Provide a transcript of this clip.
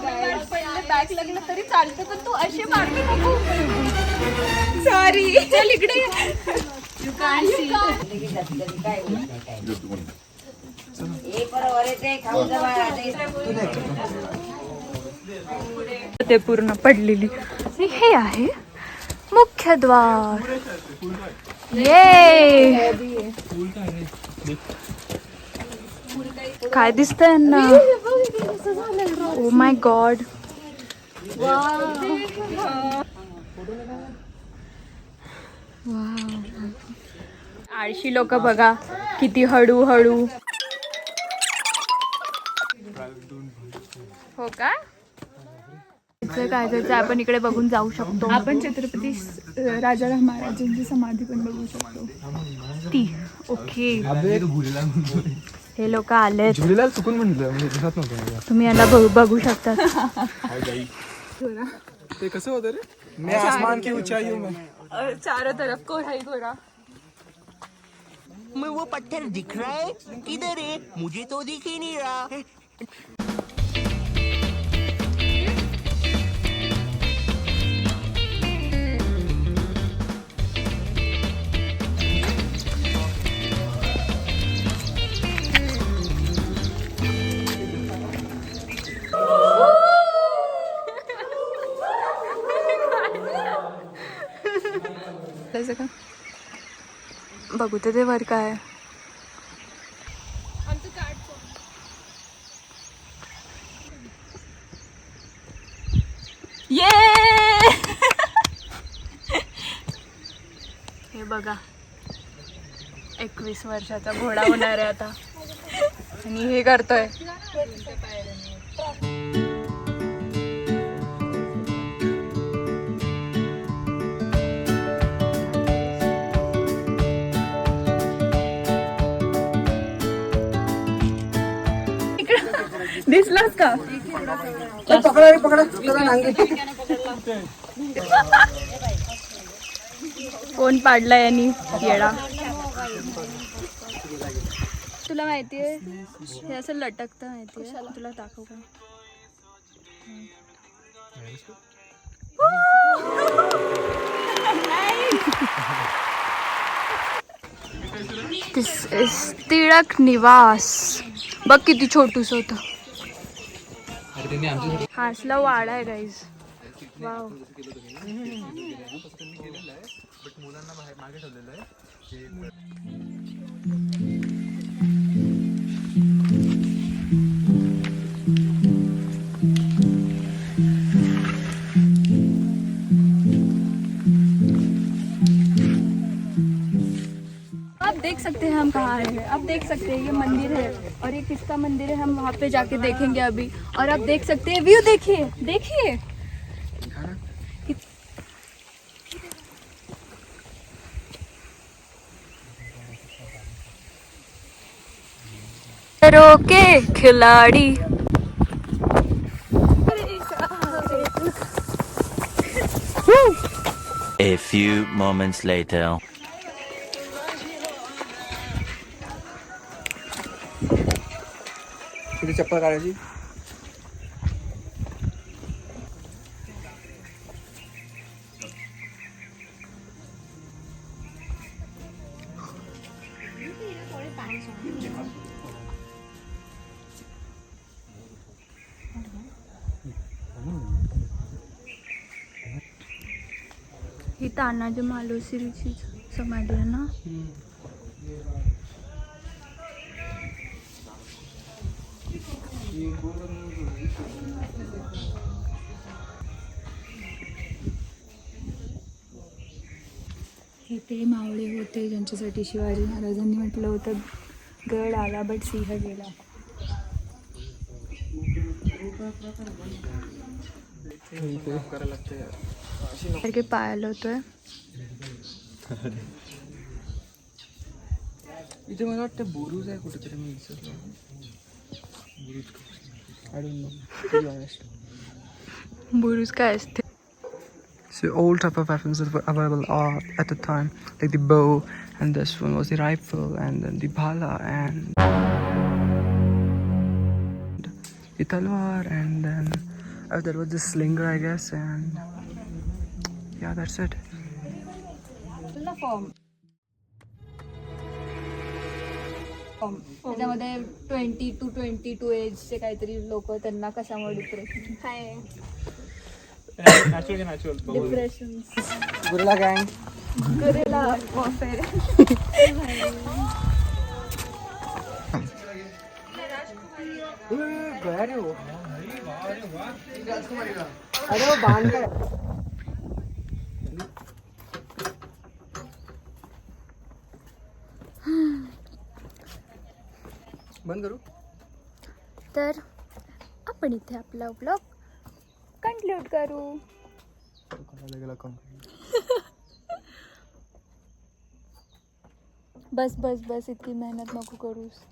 Bag लागलं तरी चालतं पण तू असे मारते नको. सॉरी चल इकडे. You can't see. ते पूर्ण पडलेली. हे आहे मुख्य द्वार. ये काय दिसतंय ना. Oh my God. आळशी लोक बघा किती हळूहळू. हो का काय जायचं आपण इकडे बघून जाऊ शकतो. आपण छत्रपती राजाराम महाराजांची समाधी पण बघू शकतो. ती ओके. हे लोक आले चुकून म्हणलं तुम्ही याला बघू शकता. ते कसं होतं रे. मैं आसमान की ऊंचाई हूं मैं. चारों तरफ कोहरा ही कोहरा. मैं वो पत्थर दिख रहा है किधर है मुझे तो दिख ही नहीं रहा. का बघू ते वर काय. ये हे बघा 21 वर्षाचा घोडा होणार आहे आता आणि हे करतोय. दिसलास का. कोण पाडला यांनी येडा. तुला माहितीये हे असं लटकतं माहितीये. तुला दाखवू का. दिस इज टिळक निवास. बघ किती छोटूस होतं. हा असला वाडा आहे गाईज. वाव. आप देख सकते हैं हम कहाँ हैं. आप देख सकते हैं ये मंदिर है और ये किसका मंदिर है हम वहाँ पे जाके देखेंगे अभी. और आप देख सकते हैं व्यू. देखिए देखिए के खिलाड़ी. A few moments later. किती चप्पल काढायची. ही तानाजी मालुसरीची समाधी आहे ना. हे ते मावळे होते ज्यांच्यासाठी शिवाजी महाराजांनी म्हटलं होतं गड आला बट सिंह गेला. सारखे पायाला होतोय. इथे मला वाटतं बुरुज आहे कुठेतरी. मी विसरलो. बुरुज काय असते. So all type of weapons that were available at the time, like the bow, and this one was the rifle, and then the bhala, and the talwar, and then There was this slinger, I guess, and yeah, that's it. Form त्याच्यामध्ये 20 to 22 चे काहीतरी लोक त्यांना कशामुळे depression हाय depression Gorilla gang. Gurela warfare अरे वो बांध कर बंद करू. तर आपण इथे आपला ब्लॉग कंक्लूड करू. बस बस बस इतकी मेहनत नको करूस.